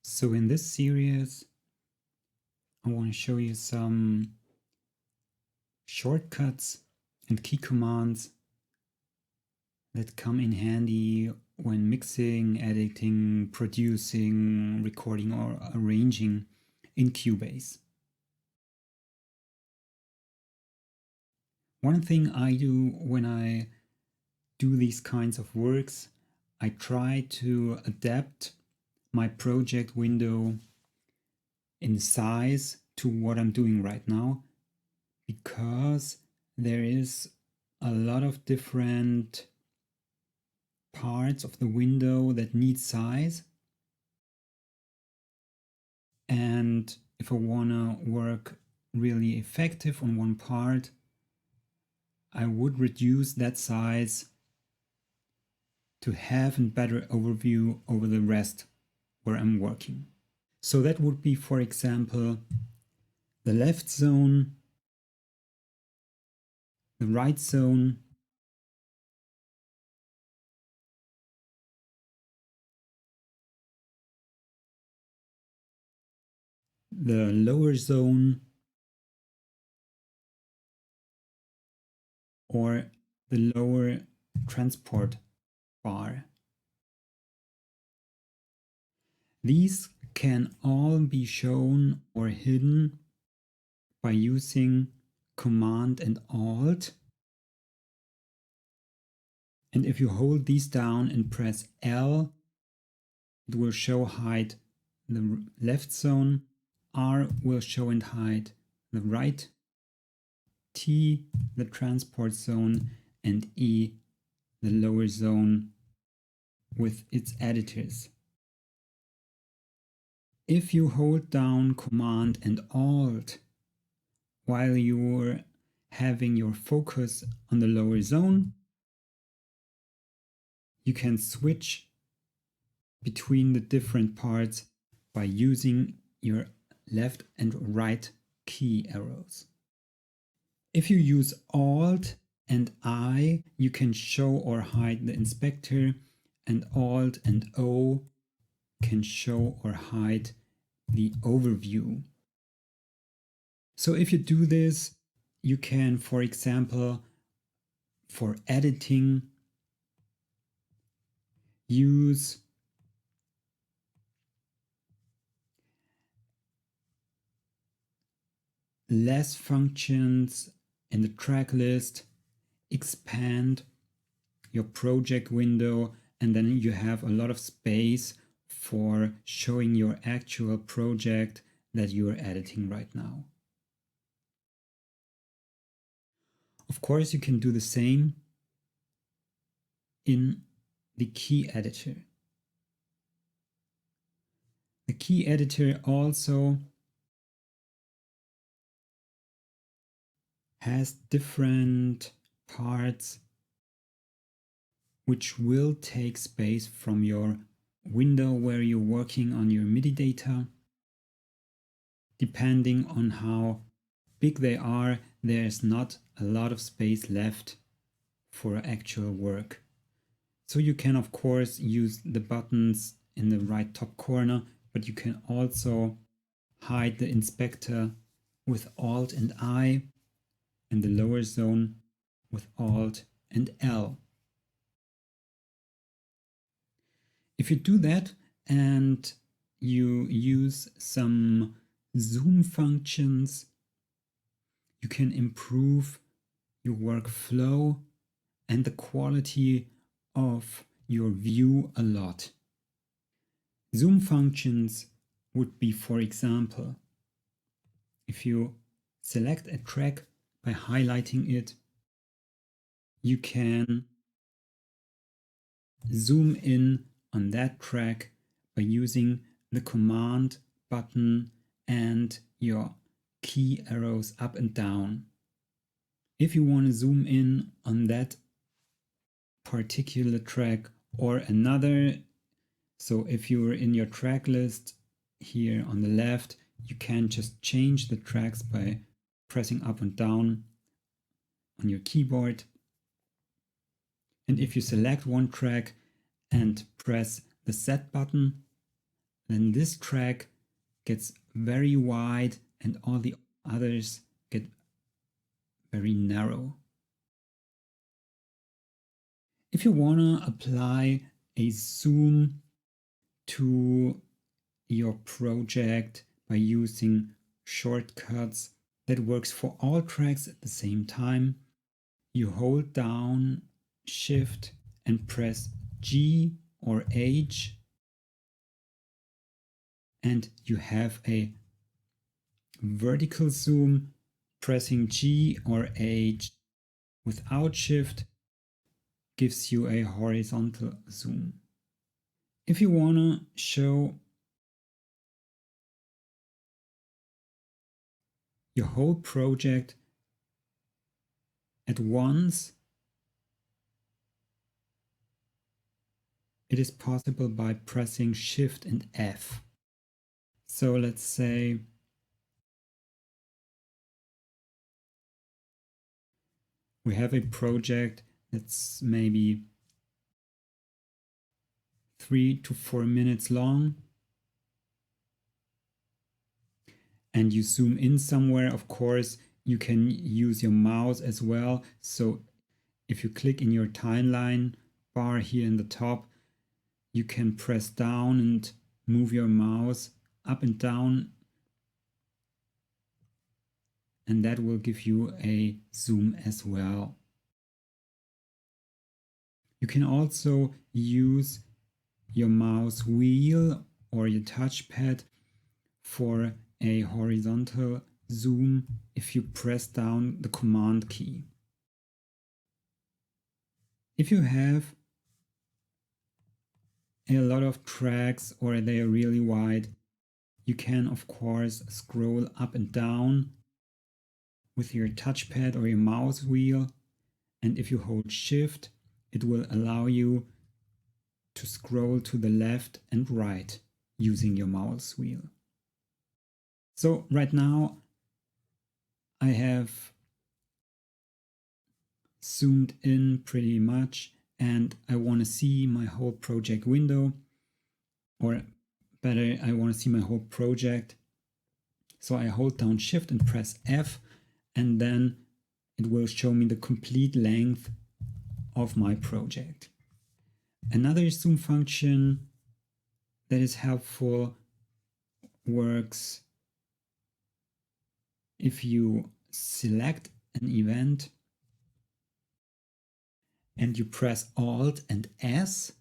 So in this series, I want to show you some shortcuts and key commands that come in handy when mixing, editing, producing, recording, or arranging in Cubase. One thing I do when I do these kinds of works, I try to adapt my project window in size to what I'm doing right now, because there is a lot of different parts of the window that need size. And if I want to work really effective on one part, I would reduce that size to have a better overview over the rest where I'm working. So that would be, for example, the left zone, the right zone, the lower zone, or the lower transport bar. These can all be shown or hidden by using Command and Alt. And if you hold these down and press L, it will show hide the left zone, R will show and hide the right, T the transport zone, and E the lower zone with its editors. If you hold down Command and Alt while you're having your focus on the lower zone, you can switch between the different parts by using your left and right key arrows. If you use Alt and I, you can show or hide the inspector, and Alt and O can show or hide the overview. So if you do this, you can, for example, for editing, use less functions in the track list, expand your project window, and then you have a lot of space for showing your actual project that you are editing right now. Of course, you can do the same in the key editor. The key editor also has different parts which will take space from your window where you're working on your MIDI data. Depending on how big they are, there's not a lot of space left for actual work. So you can of course use the buttons in the right top corner, but you can also hide the inspector with Alt and I, and the lower zone with Alt and L. If you do that and you use some zoom functions, you can improve your workflow and the quality of your view a lot. Zoom functions would be, for example, if you select a track by highlighting it, you can zoom in on that track by using the Command button and your key arrows up and down. If you want to zoom in on that particular track or another, so if you're in your track list here on the left, you can just change the tracks by pressing up and down on your keyboard. And if you select one track and press the set button, then this track gets very wide and all the others get very narrow. If you want to apply a zoom to your project by using shortcuts that works for all tracks at the same time, you hold down Shift and press G or H, and you have a vertical zoom. Pressing G or H without Shift gives you a horizontal zoom. If you want to show your whole project at once, it is possible by pressing Shift and F. So let's say we have a project that's maybe 3 to 4 minutes long, and you zoom in somewhere. Of course, you can use your mouse as well. So if you click in your timeline bar here in the top, you can press down and move your mouse up and down, and that will give you a zoom as well. You can also use your mouse wheel or your touchpad for a horizontal zoom if you press down the Command key. If you have a lot of tracks or they are really wide, you can of course scroll up and down with your touchpad or your mouse wheel, and if you hold Shift, it will allow you to scroll to the left and right using your mouse wheel. So right now I have zoomed in pretty much and I want to see my whole project window, or better, I want to see my whole project. So I hold down Shift and press F, and then it will show me the complete length of my project. Another zoom function that is helpful works if you select an event and you press Alt and S.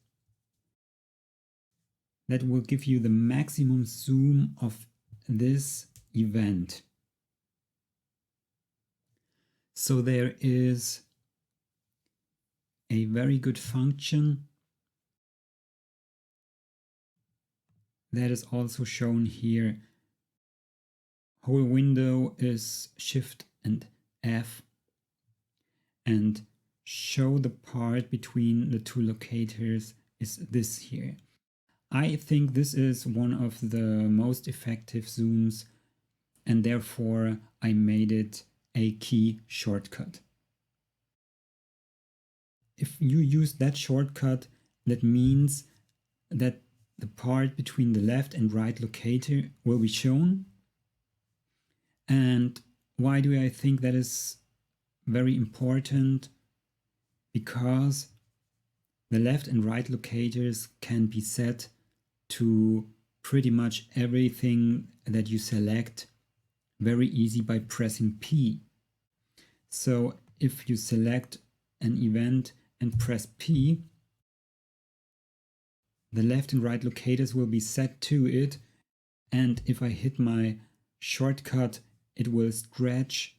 That will give you the maximum zoom of this event. So there is a very good function that is also shown here. Whole window is Shift and F, and show the part between the two locators is this here. I think this is one of the most effective zooms, and therefore I made it a key shortcut. If you use that shortcut, that means that the part between the left and right locator will be shown. And why do I think that is very important? Because the left and right locators can be set to pretty much everything that you select very easy by pressing P. So if you select an event and press P, the left and right locators will be set to it, and if I hit my shortcut, it will stretch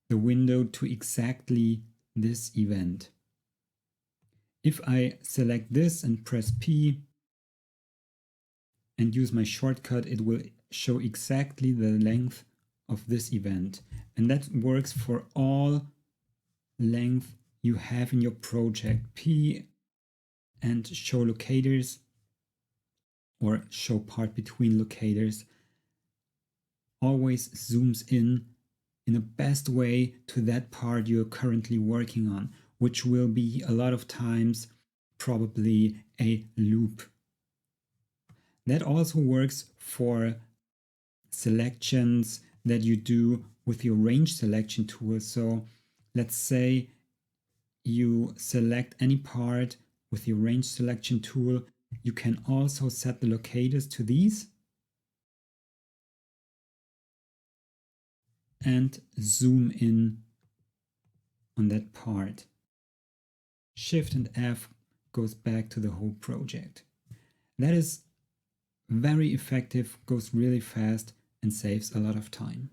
the window to exactly this event. If I select this and press P and use my shortcut, it will show exactly the length of this event. And that works for all length you have in your project. P and show locators or show part between locators always zooms in the best way to that part you're currently working on, which will be a lot of times probably a loop. That also works for selections that you do with your range selection tool. So let's say you select any part with your range selection tool. You can also set the locators to these and zoom in on that part. Shift and F goes back to the whole project. That is very effective, goes really fast, and saves a lot of time.